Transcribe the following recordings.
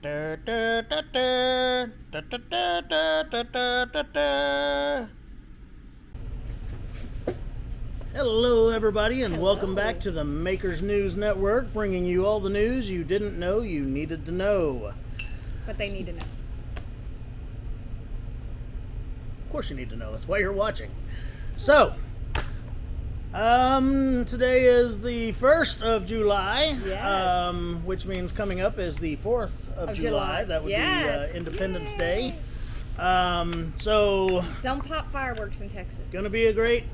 Hello, everybody, and Hello. welcome back to the Makers News Network, bringing you all the news you didn't know you needed to know. But they need to know. Of course you need to know. That's why you're watching. So, today is the 1st of July, Yes. which means coming up is the 4th of July. That would Yes. be Independence Yay. Day. So Don't pop fireworks in Texas. gonna be a great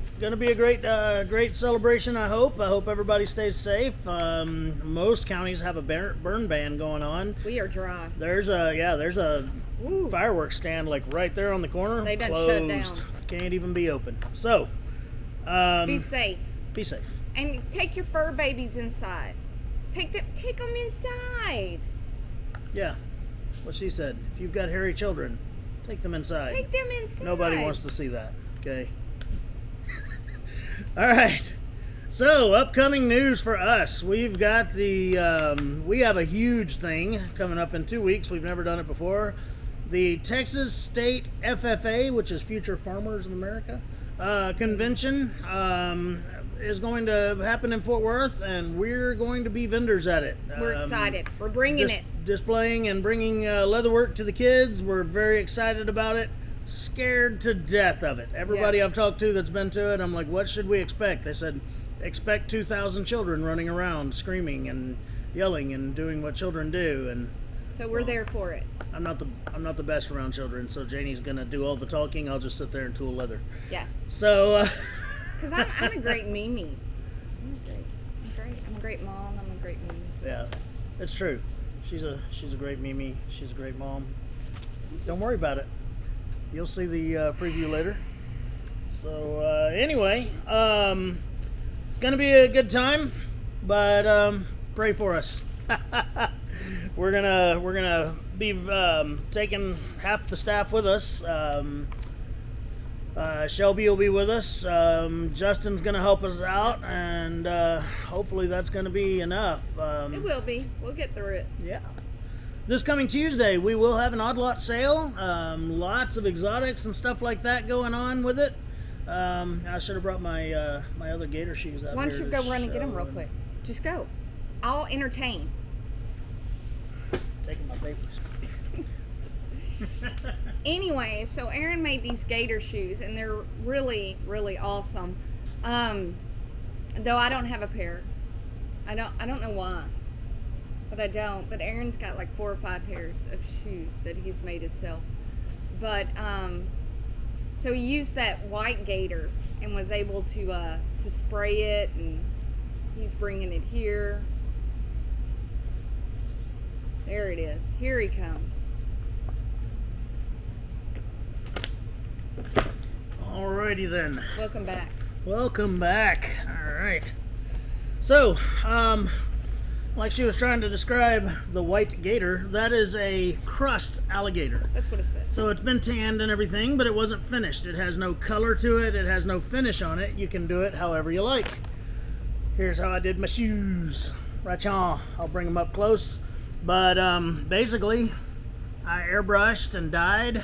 celebration. I hope everybody stays safe. Most counties have a burn ban going on. We are dry. There's a Woo. fireworks stand like right there on the corner. They done closed. shut down. Can't even be open. So, Be safe. be safe. And take your fur babies inside. Take them inside. Yeah, what she said. If you've got hairy children, take them inside. Take them inside. Nobody wants to see that. Okay. All right. So, upcoming news for us. We've got we have a huge thing coming up in 2 weeks. We've never done it before. The Texas State FFA, which is Future Farmers of America, convention is going to happen in Fort Worth, and we're going to be vendors at it. We're excited. We're bringing it. Displaying and bringing leatherwork to the kids. We're very excited about it. Scared to death of it. Everybody Yeah. I've talked to that's been to it, I'm like, what should we expect? They said, expect 2,000 children running around, screaming and yelling and doing what children do. And So we're there for it. I'm not the best around children, so Janie's gonna do all the talking. I'll just sit there and tool leather. Yes. So, Because I'm a great Mimi. I'm a great mom. I'm a great Mimi. yeah, it's true. She's a great Mimi. She's a great mom. Don't worry about it. You'll see the preview later. So anyway, it's gonna be a good time, but pray for us. We're gonna be taking half the staff with us. Shelby will be with us. Justin's gonna help us out, and hopefully that's gonna be enough. It will be. We'll get through it. Yeah. This coming Tuesday, we will have an odd lot sale. Lots of exotics and stuff like that going on with it. I should have brought my my other gator shoes out. Why don't here you to go run and get them show real them. quick? Just go. I'll entertain. Taking my papers. Anyway, so Aaron made these gator shoes, and they're really, really awesome. Though I don't have a pair. I don't know why, but I don't. But Aaron's got like 4 or 5 pairs of shoes that he's made himself. But so he used that white gator and was able to spray it, and he's bringing it here. There it is. Here he comes. Alrighty then. Welcome back. Welcome back. All right. So, like she was trying to describe the white gator, that is a crust alligator. That's what it says. So it's been tanned and everything, but it wasn't finished. It has no color to it. It has no finish on it. You can do it however you like. Here's how I did my shoes. Right on. I'll bring them up close. But basically, I airbrushed and dyed,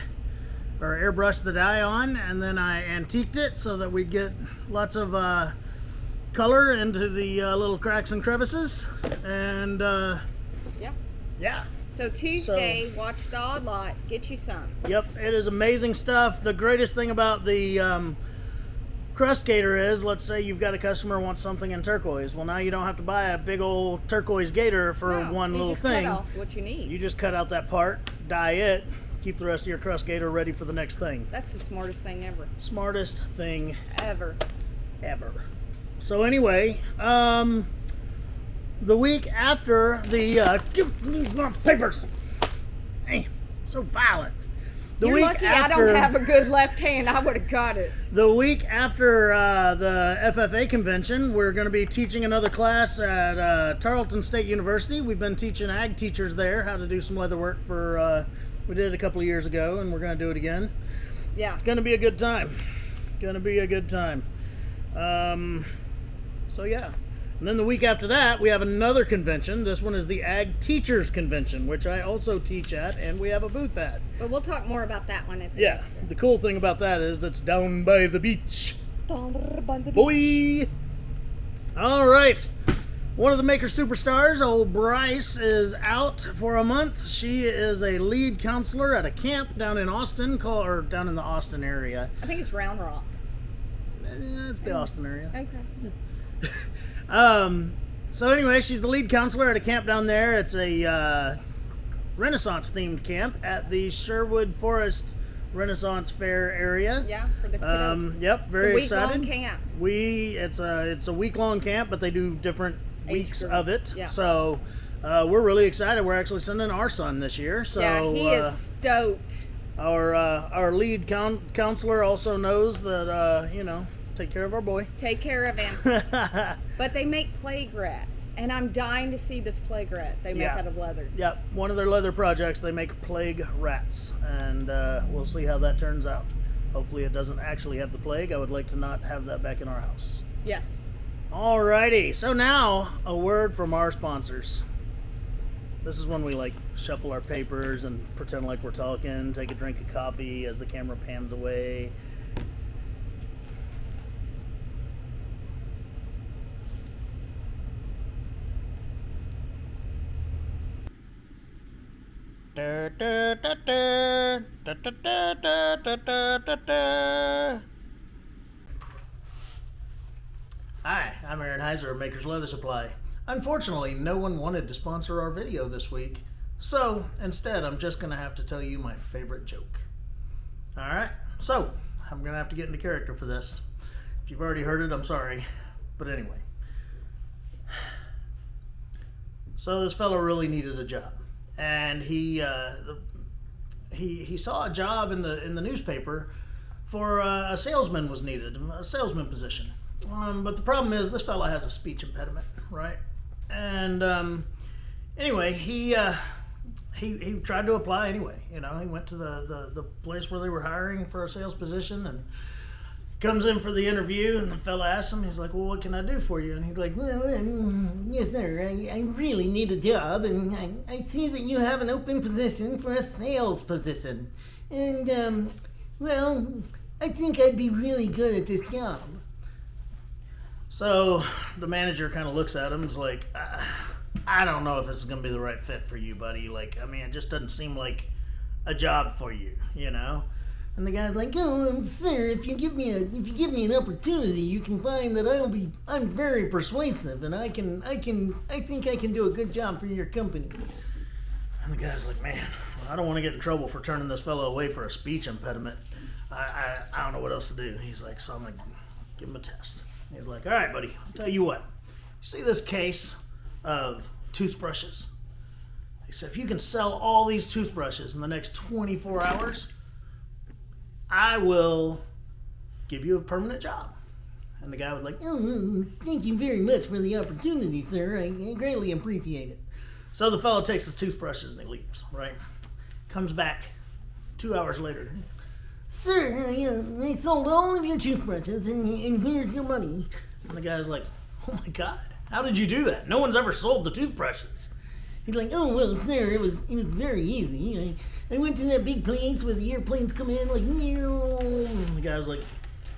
or airbrushed the dye on, and then I antiqued it so that we'd get lots of color into the little cracks and crevices. And Yeah. yeah. So Tuesday, watch the odd lot. Get you some. Yep, it is amazing stuff. The greatest thing about the crust gator is, let's say you've got a customer who wants something in turquoise. Well, now you don't have to buy a big old turquoise gator for No, one you little just thing. Cut off what you need. You just cut out that part, dye it, keep the rest of your crust gator ready for the next thing. That's the smartest thing ever. Smartest thing Ever. ever. So anyway, the week after the give me my papers. Hey, so violent. The You're week lucky after, I don't have a good left hand. I would have got it. The week after the FFA convention, we're going to be teaching another class at Tarleton State University. We've been teaching ag teachers there how to do some leather work for, we did it a couple of years ago, and we're going to do it again. Yeah. It's going to be a good time. Going to be a good time. So yeah, And then the week after that, we have another convention. This one is the Ag Teachers Convention, which I also teach at, and we have a booth at. But we'll talk more about that one at the Yeah, the cool thing about that is it's down by the beach. Boy! All right. One of the Maker Superstars, old Bryce, is out for a month. She is a lead counselor at a camp down in Austin, or down in the Austin area. I think it's Round Rock. It's the Austin area. Okay. So anyway, she's the lead counselor at a camp down there. It's a Renaissance themed camp at the Sherwood Forest Renaissance Fair area. Yeah, for the kiddos. Yep, very it's a excited. week-long camp. It's a week-long camp, but they do different weeks groups, of it. yeah. So we're really excited. We're actually sending our son this year. So Yeah, he is stoked. our lead counselor also knows that take care of our boy. Take care of him. But they make plague rats, and I'm dying to see this plague rat they make Yeah. out of leather. Yep, one of their leather projects, they make plague rats, and we'll see how that turns out. Hopefully it doesn't actually have the plague. I would like to not have that back in our house. Yes. Alrighty, so now a word from our sponsors. This is when we shuffle our papers and pretend like we're talking, take a drink of coffee as the camera pans away. Da, da, da, da, da, da, da, da, da, da, da. Hi, I'm Aaron Heiser of Maker's Leather Supply. Unfortunately, no one wanted to sponsor our video this week, so instead I'm just going to have to tell you my favorite joke. Alright, so I'm going to have to get into character for this. If you've already heard it, I'm sorry. But anyway. So this fellow really needed a job. And he saw a job in the newspaper for a salesman was needed, a salesman position. But the problem is this fellow has a speech impediment, right? And anyway, he tried to apply anyway. He went to the place where they were hiring for a sales position and comes in for the interview, and the fella asks him, he's like, well, what can I do for you? And he's like, well, yes, sir, I really need a job, and I see that you have an open position for a sales position. And, well, I think I'd be really good at this job. So the manager kind of looks at him and is like, I don't know if this is going to be the right fit for you, buddy. It just doesn't seem like a job for you, And the guy's like, oh, sir, if you give me an opportunity, you can find that I'm very persuasive, and I think I can do a good job for your company. And the guy's like, man, I don't want to get in trouble for turning this fellow away for a speech impediment. I don't know what else to do. He's like, so I'm gonna give him a test. He's like, all right, buddy, I'll tell you what. You see this case of toothbrushes? He said, if you can sell all these toothbrushes in the next 24 hours, I will give you a permanent job. And the guy was like, oh, thank you very much for the opportunity, sir. I greatly appreciate it. So the fellow takes his toothbrushes and he leaves, right? Comes back 2 hours later. Sir, I sold all of your toothbrushes and here's your money. And the guy's like, oh my God, how did you do that? No one's ever sold the toothbrushes. He's like, oh, well, sir, it was very easy. I went to that big place where the airplanes come in, like, meow. And the guy's like,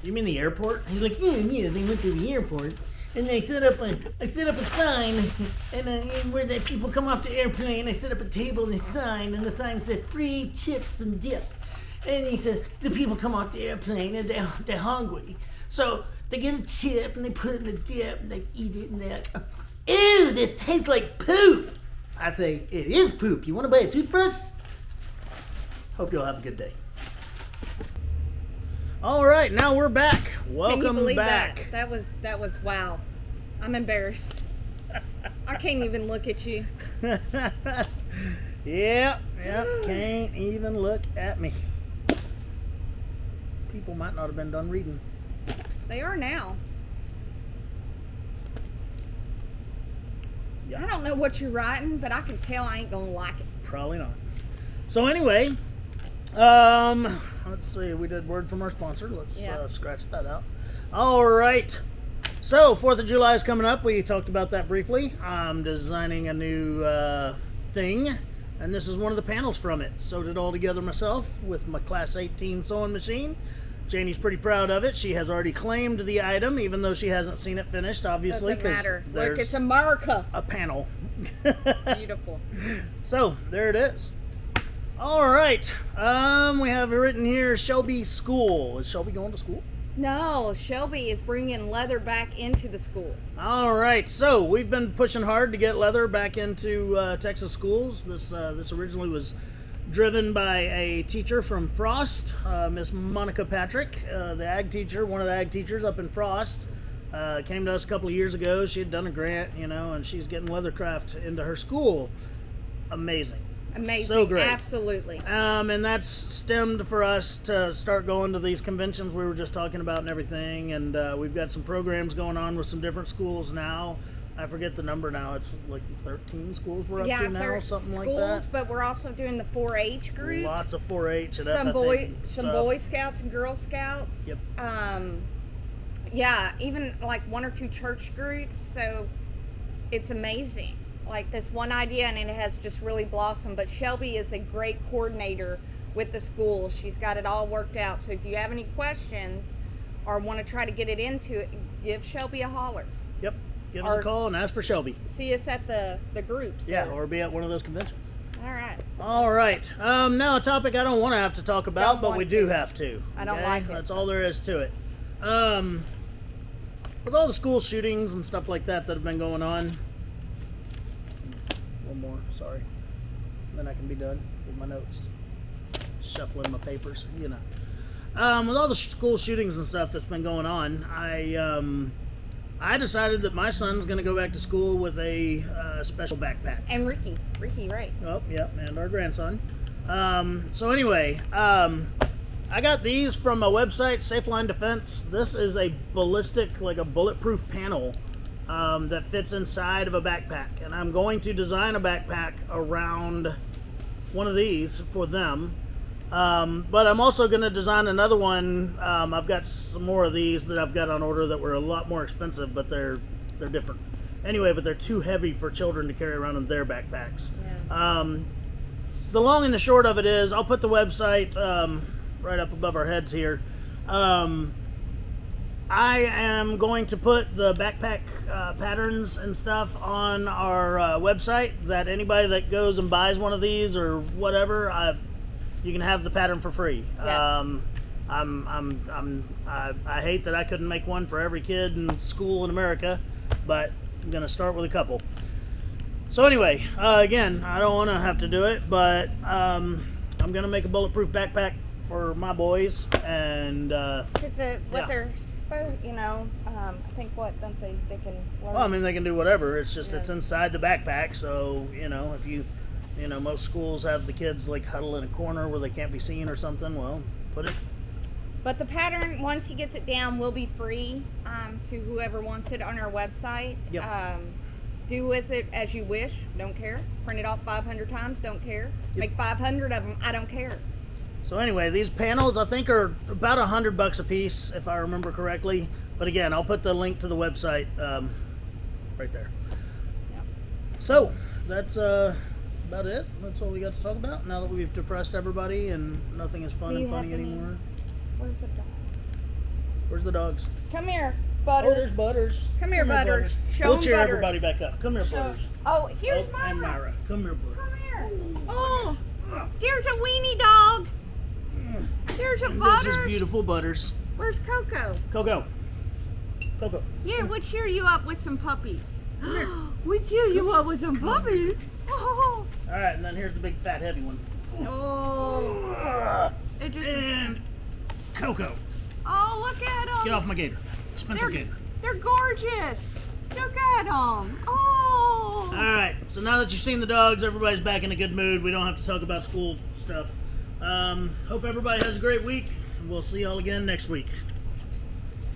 you mean the airport? He's like, yeah, they went to the airport. And I set up a sign, and where the people come off the airplane, I set up a table and a sign, and the sign said, free chips and dip. And he said, the people come off the airplane, and they're hungry. So they get a chip, and they put it in the dip, and they eat it, and they're like, ew, this tastes like poop. I say, it is poop. You want to buy a toothbrush? Hope you'll have a good day. All right, now we're back. Welcome Can you believe back. That was wow. I'm embarrassed. I can't even look at you. Yep, can't even look at me. People might not have been done reading. They are now. Yeah. I don't know what you're writing, but I can tell I ain't gonna like it. Probably not. So anyway, let's see. We did word from our sponsor. Let's scratch that out. All right. So 4th of July is coming up. We talked about that briefly. I'm designing a new thing, and this is one of the panels from it. Sewed it all together myself with my Class 18 sewing machine. Janie's pretty proud of it. She has already claimed the item, even though she hasn't seen it finished, obviously. Doesn't matter. Look, there's it's America. a panel. Beautiful. So there it is. All right. We have written here Shelby School. Is Shelby going to school? No, Shelby is bringing leather back into the school. All right. So we've been pushing hard to get leather back into Texas schools. This originally was driven by a teacher from Frost, Miss Monica Patrick, the ag teacher, one of the ag teachers up in Frost. Came to us a couple of years ago. She had done a grant, and she's getting leathercraft into her school. Amazing. So great. Absolutely. And that's stemmed for us to start going to these conventions we were just talking about and everything. And we've got some programs going on with some different schools now. I forget the number now. It's like 13 schools we're up to now, something like that. But we're also doing the 4-H groups. Lots of 4-H and some FFA some stuff. Boy Scouts and Girl Scouts. Yep. Yeah, even like 1 or 2 church groups. So it's amazing. Like this one idea, and it has just really blossomed. But Shelby is a great coordinator with the school. She's got it all worked out. So if you have any questions or want to try to get it into it, give Shelby a holler. Yep. Give us a call and ask for Shelby. See us at the groups. Yeah, or be at one of those conventions. All right. All right. Now a topic I don't want to have to talk about, but we do have to. I don't like it. That's all there is to it. With all the school shootings and stuff like that have been going on. One more, sorry. Then I can be done with my notes. Shuffling my papers, With all the school shootings and stuff that's been going on, I decided that my son's going to go back to school with a special backpack. And Ricky, right? Oh, yep, and our grandson. So anyway, I got these from a website, Safeline Defense. This is a ballistic, like a bulletproof panel that fits inside of a backpack. And I'm going to design a backpack around one of these for them. But I'm also going to design another one. I've got some more of these that I've got on order that were a lot more expensive, but they're different. Anyway, but they're too heavy for children to carry around in their backpacks. Yeah. The long and the short of it is, I'll put the website right up above our heads here. I am going to put the backpack patterns and stuff on our website, that anybody that goes and buys one of these or whatever, you can have the pattern for free. Yes. I hate that I couldn't make one for every kid in school in America, but I'm gonna start with a couple. So anyway, again, I don't want to have to do it, but I'm gonna make a bulletproof backpack for my boys, and It's they're supposed, I think don't they can learn. well, I mean, they can do whatever. It's just it's inside the backpack, so if you most schools have the kids like huddle in a corner where they can't be seen or something. Well, put it. But the pattern, once he gets it down, will be free to whoever wants it on our website. Yep. Do with it as you wish. Don't care. Print it off 500 times. Don't care. Make 500 of them. I don't care. So anyway, these panels I think are about $100 a piece, if I remember correctly. But again, I'll put the link to the website right there. Yep. So that's about it. That's all we got to talk about. Now that we've depressed everybody and nothing is fun Do you and funny have any- anymore. Where's the dog? Where's the dogs? Come here, Oh, Butters. there's Butters. Come here, Butters. Show We'll 'em cheer Butters. everybody back up. Come here, Butters. Oh, here's Oh, Myra. and Myra. Come here, Butters. Come here. Oh, here's a weenie dog. Here's a And Butters. this is beautiful Butters. Where's Coco? Coco. Coco. Here, we'll cheer you up with some puppies. We cheer you up with some puppies. Oh. All right, and then here's the big fat heavy one. Oh. It just. And Coco. Oh, look at them. Get off my gator. Spencer Gator. They're gorgeous. Look at them. Oh. All right, so now that you've seen the dogs, everybody's back in a good mood. We don't have to talk about school stuff. Hope everybody has a great week. We'll see y'all again next week.